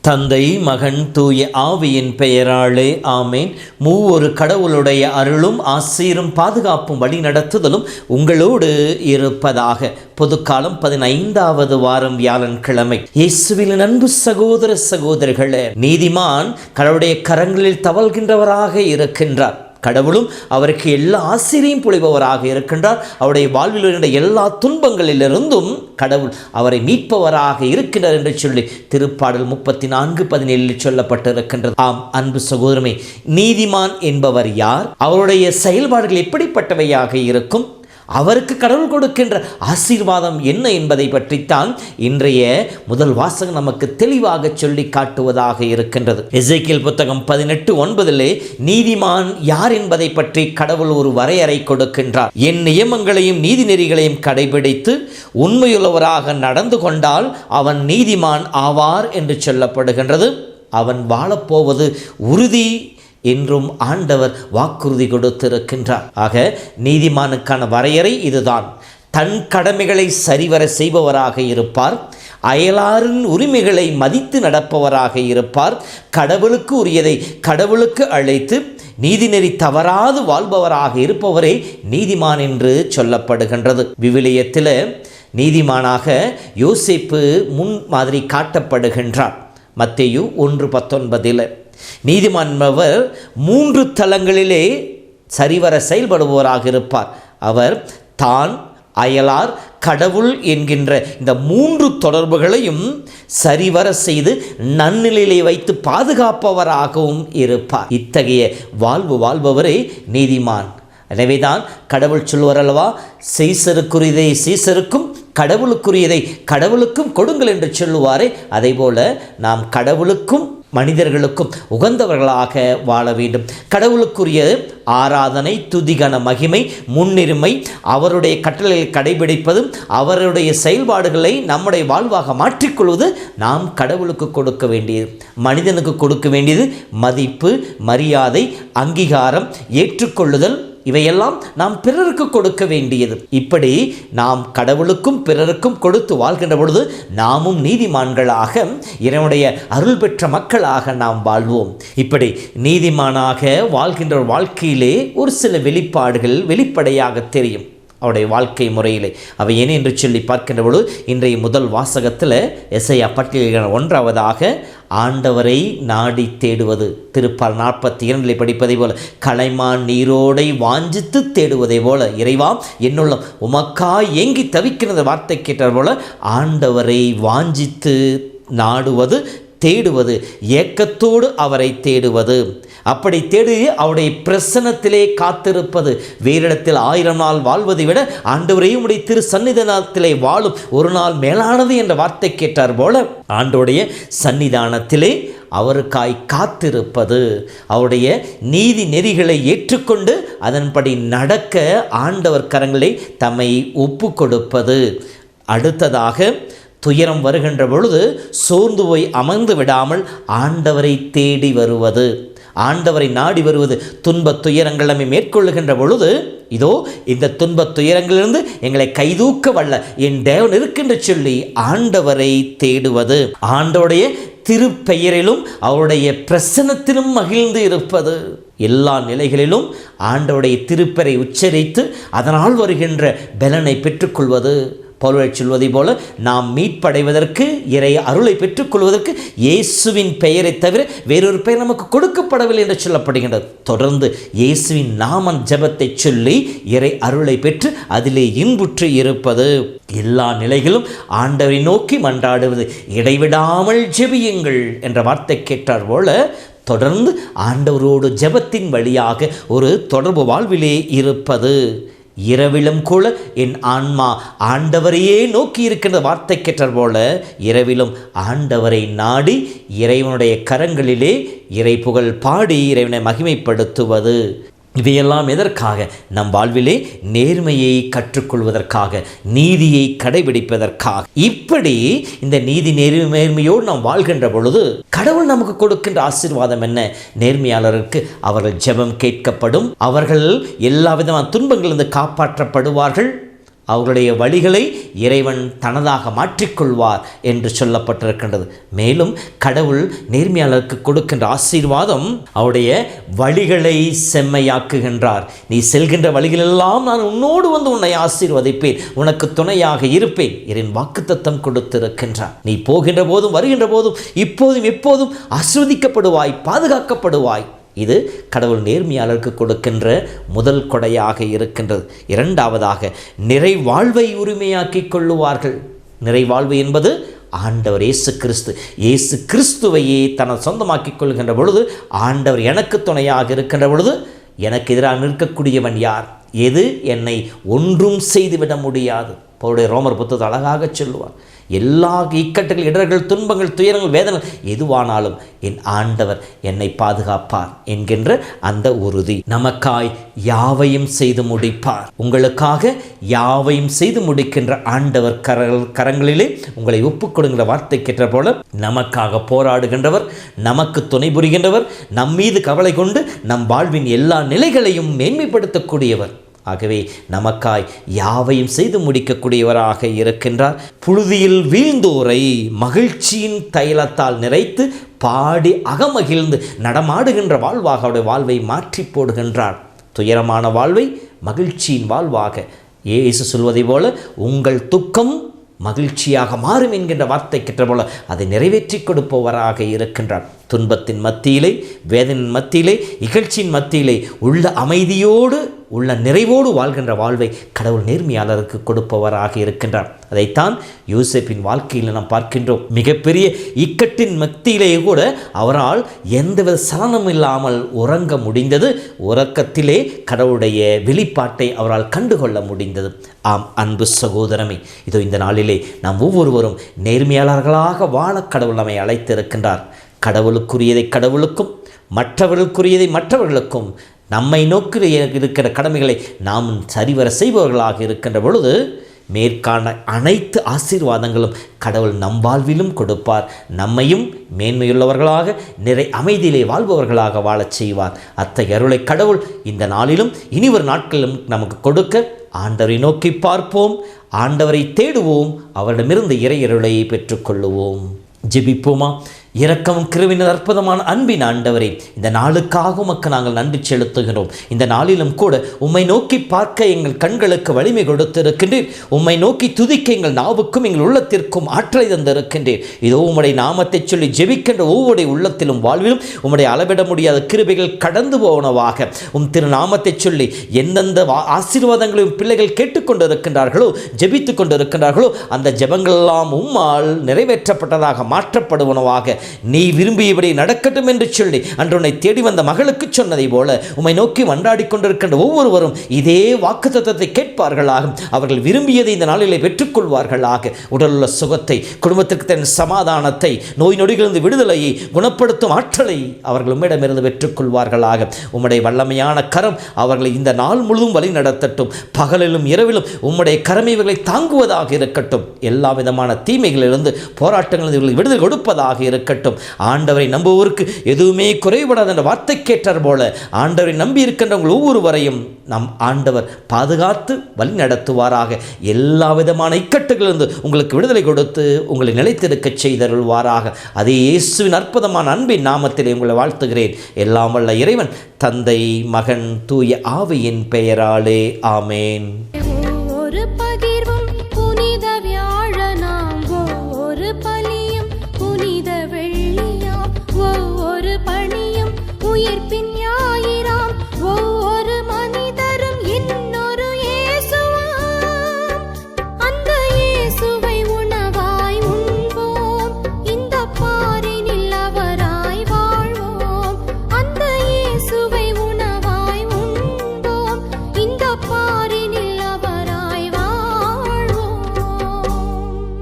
தந்தை, மகன், தூய ஆவியின் பெயராலே ஆமேன். மூவொரு கடவுளுடைய அருளும் ஆசீரும் பாதுகாப்பும் வழி நடத்துதலும் உங்களோடு இருப்பதாக. பொதுக்காலம் 15வது வாரம் வியாழன்கிழமை. இயேசுவின் அன்பு சகோதர சகோதரிகளே, நீதிமான் கடவுளுடைய கரங்களில் தவழ்கின்றவராக இருக்கின்றார். கடவுளும் அவருக்கு எல்லா ஆசிரியும் பொழிபவராக இருக்கின்றார். அவருடைய வாழ்வில் இருந்த எல்லா துன்பங்களிலிருந்தும் கடவுள் அவரை மீட்பவராக இருக்கின்றார் என்று சொல்லி திருப்பாடல் 34:17 சொல்லப்பட்டிருக்கின்றது. ஆம் அன்பு சகோதரமே, நீதிமான் என்பவர் யார்? அவருடைய செயல்பாடுகள் எப்படிப்பட்டவையாக இருக்கும்? அவருக்கு கடவுள் கொடுக்கின்ற ஆசீர்வாதம் என்ன என்பதை பற்றித்தான் இன்றைய முதல் வாசகம் நமக்கு தெளிவாக சொல்லி காட்டுவதாக இருக்கின்றது. எசேக்கியேல் புத்தகம் 18:9 நீதிமான் யார் என்பதை பற்றி கடவுள் ஒரு வரையறை கொடுக்கின்றார். என் நியமங்களையும் நீதி நெறிகளையும் கடைபிடித்து உண்மையுள்ளவராக நடந்து கொண்டால் அவன் நீதிமான் ஆவார் என்று சொல்லப்படுகின்றது. அவன் வாழப்போவது உறுதி என்றும் ஆண்டவர் வாக்குறுதி கொடுத்திருக்கின்றார். ஆக நீதிமானுக்கான வரையறை இதுதான். தன் கடமைகளை சரிவர செய்பவராக இருப்பார், அயலாரின் உரிமைகளை மதித்து நடப்பவராக இருப்பார், கடவுளுக்கு உரியதை கடவுளுக்கு அழைத்து நீதிநெறி தவறாது வாழ்பவராக இருப்பவரே நீதிமான் என்று சொல்லப்படுகின்றது. விவிலியத்தில் நீதிமானாக யோசேப்பு முன் மாதிரி காட்டப்படுகின்றார். மத்தேயு 1:19 நீதிமான் என்பவர் 3 தளங்களிலே சரிவர செயல்படுபவராக இருப்பார். அவர் தான், அயலார், கடவுள் என்கின்ற இந்த 3 தொடர்புகளையும் சரிவர செய்து நன்னிலையிலே வைத்து பாதுகாப்பவராகவும் இருப்பார். இத்தகைய வாழ்வு வாழ்பவரே நீதிமான். எனவேதான் கடவுள் சொல்வார் அல்லவா, சீசருக்குரியதை சீசருக்கும் கடவுளுக்குரியதை கடவுளுக்கும் கொடுங்கள் என்று சொல்லுவாரே. அதே போல நாம் கடவுளுக்கும் மனிதர்களுக்கும் உகந்தவர்களாக வாழ வேண்டும். கடவுளுக்குரிய ஆராதனை, துதிகன, மகிமை, முன்னுரிமை, அவருடைய கட்டளையை கடைபிடிப்பதும் அவருடைய செயல்பாடுகளை நம்முடைய வாழ்வாக மாற்றிக்கொள்வது நாம் கடவுளுக்கு கொடுக்க வேண்டியது. மனிதனுக்கு கொடுக்க வேண்டியது மதிப்பு, மரியாதை, அங்கீகாரம், ஏற்றுக்கொள்ளுதல். இவையெல்லாம் நாம் பிறருக்கு கொடுக்க வேண்டியது. இப்படி நாம் கடவுளுக்கும் பிறருக்கும் கொடுத்து வாழ்கின்ற பொழுது நாமும் நீதிமான்களாக, இறைவனுடைய அருள் பெற்ற மக்களாக நாம் வாழ்வோம். இப்படி நீதிமானாக வாழ்கின்ற வாழ்க்கையிலே ஒரு சில வெளிப்பாடுகள் வெளிப்படையாக தெரியும் அவருடைய வாழ்க்கை முறையிலே. அவை என்ன என்று சொல்லி பார்க்கின்ற பொழுது இன்றைய முதல் வாசகத்தில் எசையா பட்டியலில் 1வதாக ஆண்டவரை நாடி தேடுவது. திருப்பால் 42 படிப்பதை போல கலைமான் நீரோடை வாஞ்சித்து தேடுவதை போல, இறைவா என்னுள்ள உமக்காய் ஏங்கி தவிக்கிற வார்த்தை கேட்டார் போல ஆண்டவரை வாஞ்சித்து நாடுவது, தேடுவது, ஏக்கத்தோடு அவரை தேடுவது. அப்படி தேடி அவருடைய பிரசன்னத்திலே காத்திருப்பது. வேறிடத்தில் 1000 நாள் வாழ்வதை விட ஆண்டவரையும் உடைய திரு சன்னிதானத்திலே வாழும் ஒரு நாள் மேலானது என்ற வார்த்தை கேட்டார் போல ஆண்டோடைய சன்னிதானத்திலே அவருக்காய் காத்திருப்பது, அவருடைய நீதி நெறிகளை ஏற்றுக்கொண்டு அதன்படி நடக்க ஆண்டவர் கரங்களை தம்மை ஒப்பு கொடுப்பது. அடுத்ததாக துயரம் வருகின்ற பொழுது சோர்ந்து போய் அமர்ந்து விடாமல் ஆண்டவரை தேடி வருவது, ஆண்டவரை நாடி வருவது. துன்பத் துயரங்கள் நம்மை மேற்கொள்ளுகின்ற பொழுது இதோ இந்த துன்பத் துயரங்களிலிருந்து எங்களை கைதூக்க வல்ல என் தேவன் இருக்கின்ற சொல்லி ஆண்டவரை தேடுவது. ஆண்டவருடைய திருப்பெயரிலும் அவருடைய பிரசன்னத்திலும் மகிழ்ந்து இருப்பது. எல்லா நிலைகளிலும் ஆண்டவருடைய திருப்பெயரை உச்சரித்து அதனால் வருகின்ற பலனை பெற்றுக்கொள்வது. பவுல் சொல்வதை போல நாம் மீட்படைவதற்கு, இறை அருளை பெற்றுக்கொள்வதற்கு இயேசுவின் பெயரை தவிர வேறொரு பெயர் நமக்கு கொடுக்கப்படவில்லை என்று சொல்லப்படுகின்றது. தொடர்ந்து இயேசுவின் நாம ஜெபத்தை சொல்லி இறை அருளை பெற்று அதிலே இன்புற்று இருப்பது. எல்லா நிலைகளும் ஆண்டவரை நோக்கி மன்றாடுவது. இடைவிடாமல் ஜெபியுங்கள் என்ற வார்த்தை கேட்டார் போல தொடர்ந்து ஆண்டவரோடு ஜெபத்தின் வழியாக ஒரு தொடர்பு வாழ்விலே இருப்பது. இரவிலும் கூட என் ஆன்மா ஆண்டவரையே நோக்கி இருக்கின்ற வார்த்தை கேட்டார் போல இரவிலும் ஆண்டவரை நாடி இறைவனுடைய கரங்களிலே இறை புகழ் பாடி இறைவனை மகிமைப்படுத்துவது. இவையெல்லாம் எதற்காக? நம் வாழ்விலே நேர்மையை கற்றுக்கொள்வதற்காக, நீதியை கடைபிடிப்பதற்காக. இப்படி இந்த நீதி நேர்மையோடு நாம் வாழ்கின்ற பொழுது கடவுள் நமக்கு கொடுக்கின்ற ஆசீர்வாதம் என்ன? நேர்மையாளருக்கு அவர்கள் ஜெபம் கேட்கப்படும், அவர்கள் எல்லா விதமான துன்பங்களிலிருந்து காப்பாற்றப்படுவார்கள், அவர்களுடைய வழிகளை இறைவன் தனதாக மாற்றிக்கொள்வார் என்று சொல்லப்பட்டிருக்கின்றது. மேலும் கடவுள் நேர்மையாளருக்கு கொடுக்கின்ற ஆசீர்வாதம் அவருடைய வழிகளை செம்மையாக்குகின்றார். நீ செல்கின்ற வழிகளெல்லாம் நான் உன்னோடு வந்து உன்னை ஆசீர்வதிப்பேன், உனக்கு துணையாக இருப்பேன் என் வாக்குத்தத்தம் கொடுத்திருக்கின்றார். நீ போகின்ற போதும் வருகின்ற போதும் இப்போதும் எப்போதும் ஆசீர்வதிக்கப்படுவாய், பாதுகாக்கப்படுவாய். இது கடவுள் நேர்மையாளருக்கு கொடுக்கின்ற முதல் கொடையாக இருக்கின்றது. இரண்டாவதாக, நிறைவாழ்வை உரிமையாக்கி கொள்ளுவார்கள். நிறைவாழ்வு என்பது ஆண்டவர் இயேசு கிறிஸ்து. இயேசு கிறிஸ்துவையே தனது சொந்தமாக்கிக் கொள்கின்ற பொழுது, ஆண்டவர் எனக்கு துணையாக இருக்கின்ற பொழுது எனக்கு எதிராக நிற்கக்கூடியவன் யார்? எது என்னை ஒன்றும் செய்துவிட முடியாது. அவருடைய ரோமர் புத்தகத்தை அழகாக சொல்லுவார். எல்லா இக்கட்டுகள், இடர்கள், துன்பங்கள், துயரங்கள், வேதனைகள் எதுவானாலும் என் ஆண்டவர் என்னை பாதுகாப்பார் என்கின்ற அந்த உறுதி. நமக்காய் யாவையும் செய்து முடிப்பார். உங்களுக்காக யாவையும் செய்து முடிக்கின்ற ஆண்டவர் கரங்களிலே உங்களை ஒப்புக்கொடுங்கிற வார்த்தை கேட்ட போல நமக்காக போராடுகின்றவர், நமக்கு துணை புரிகின்றவர், நம் மீது கவலை கொண்டு நம் வாழ்வின் எல்லா நிலைகளையும் மேன்மைப்படுத்தக்கூடியவர். ஆகவே நமக்காய் யாவையும் செய்து முடிக்கக்கூடியவராக இருக்கின்றார். புழுதியில் வீழ்ந்தோரை மகிழ்ச்சியின் தைலத்தால் நிறைத்து பாடி அகமகிழ்ந்து நடமாடுகின்ற வாழ்வாக அவருடைய வாழ்வை மாற்றி போடுகின்றார். துயரமான வாழ்வை மகிழ்ச்சியின் வாழ்வாக, இயேசு சொல்வதை போல உங்கள் துக்கம் மகிழ்ச்சியாக மாறும் என்கின்ற வார்த்தை கிட்ட போல அதை நிறைவேற்றி கொடுப்பவராக இருக்கின்றார். துன்பத்தின் மத்தியிலே, வேதனையின் மத்தியிலே, இகழ்ச்சியின் மத்தியிலே உள்ள அமைதியோடு, உள்ள நிறைவோடு வாழ்கின்ற வாழ்வை கடவுள் நேர்மையாளருக்கு கொடுப்பவராக இருக்கின்றார். அதைத்தான் யோசேப்பின் வாழ்க்கையில் நாம் பார்க்கின்றோம். மிகப்பெரிய இக்கட்டின் மத்தியிலே கூட அவரால் எந்தவித சலனம் இல்லாமல் உறங்க முடிந்தது. உறக்கத்திலே கடவுளுடைய வெளிப்பாட்டை அவரால் கண்டுகொள்ள முடிந்தது. ஆம் அன்பு சகோதரமே, இதோ இந்த நாளிலே நாம் ஒவ்வொருவரும் நேர்மையாளர்களாக வாழ கடவுள் நம்மை அழைத்திருக்கின்றார். கடவுளுக்குரியதை கடவுளுக்கும், மற்றவர்களுக்குரியதை மற்றவர்களுக்கும், நம்மை நோக்கி இருக்கிற கடமைகளை நாம் சரிவர செய்பவர்களாக இருக்கின்ற பொழுது மேற்கான அனைத்து ஆசீர்வாதங்களும் கடவுள் நம் வாழ்விலும் கொடுப்பார். நம்மையும் மேன்மையுள்ளவர்களாக, நிறை அமைதியிலே வாழ்பவர்களாக வாழச் செய்வார். அத்தகைய அருளை கடவுள் இந்த நாளிலும் இனிவரும் நாட்களிலும் நமக்கு கொடுக்க ஆண்டவரை நோக்கி பார்ப்போம், ஆண்டவரை தேடுவோம், அவரிடமிருந்து இறையருளை பெற்றுக்கொள்ளுவோம். ஜெபிப்போமா? இரக்கமும் கிருபையின் அற்புதமான அன்பின் ஆண்டவரே, இந்த நாளுக்காக உமக்கு நாங்கள் நன்றி செலுத்துகிறோம். இந்த நாளிலும் கூட உம்மை நோக்கி பார்க்க எங்கள் கண்களுக்கு வலிமை கொடுத்திருக்கின்றீர். உம்மை நோக்கி துதிக்க எங்கள் நாவுக்கும் எங்கள் உள்ளத்திற்கும் ஆற்றலை தந்திருக்கின்றீர். இதோ உம்முடைய நாமத்தை சொல்லி ஜெபிக்கின்ற ஒவ்வொரு உள்ளத்திலும் வாழ்விலும் உம்முடைய அளவிட முடியாத கிருபைகள் கடந்து போனவாக திரு நாமத்தை சொல்லி எந்தெந்த ஆசீர்வாதங்களையும் பிள்ளைகள் கேட்டுக்கொண்டிருக்கின்றார்களோ, ஜெபித்து கொண்டிருக்கின்றார்களோ, அந்த ஜெபங்களெல்லாம் உம்மால் நிறைவேற்றப்பட்டதாக மாற்றப்படுவனவாக. நீ விரும்பியபடி நடக்கட்டும் என்று சொல்லி அன்று உன்னை தேடி வந்த மகளுக்கு சொன்னதை போல உம்மை நோக்கி மன்றாடி கொண்டிருக்கின்ற ஒவ்வொருவரும் இதே வாக்குத்தத்தத்தை கேட்பார்களாக. அவர்கள் விரும்பியதை இந்த நாளிலே பெற்றுக்கொள்வார்களாக. உடலுள்ள சுகத்தை, குடும்பத்திற்கு தன் சமாதானத்தை, நோய் நொடிகளிலிருந்து விடுதலையை, குணப்படுத்தும் ஆற்றலை அவர்கள் உம்மிடமிருந்து பெற்றுக்கொள்வார்களாக. உம்முடைய வல்லமையான கரம் அவர்களை இந்த நாள் முழுவதும் வழி நடத்தட்டும். பகலிலும் இரவிலும் உம்முடைய கரம் இவர்களை தாங்குவதாக இருக்கட்டும். எல்லா விதமான தீமைகளிலிருந்து, போராட்டங்களிலிருந்து விடுதலை கொடுப்பதாக இருக்கட்டும். ஆண்டவரை நம்புவோருக்கு எதுவுமே குறைபடாத என்ற வார்த்தை கேட்டார் போல ஆண்டவரை நம்பி இருக்கின்றவர்கள் ஒவ்வொருவரையும் நம் ஆண்டவர் பாதுகாத்து வழி நடத்துவாராக. எல்லா விதமான இக்கட்டுகளிலிருந்து உங்களுக்கு விடுதலை கொடுத்து உங்களை நிலைத்திருக்க செய்தருள்வாராக. அதே இயேசுவின் அற்புதமான அன்பின் நாமத்திலே உங்களை வாழ்த்துகிறேன். எல்லாம் வல்ல இறைவன், தந்தை, மகன், தூய ஆவியின் பெயராலே ஆமேன்.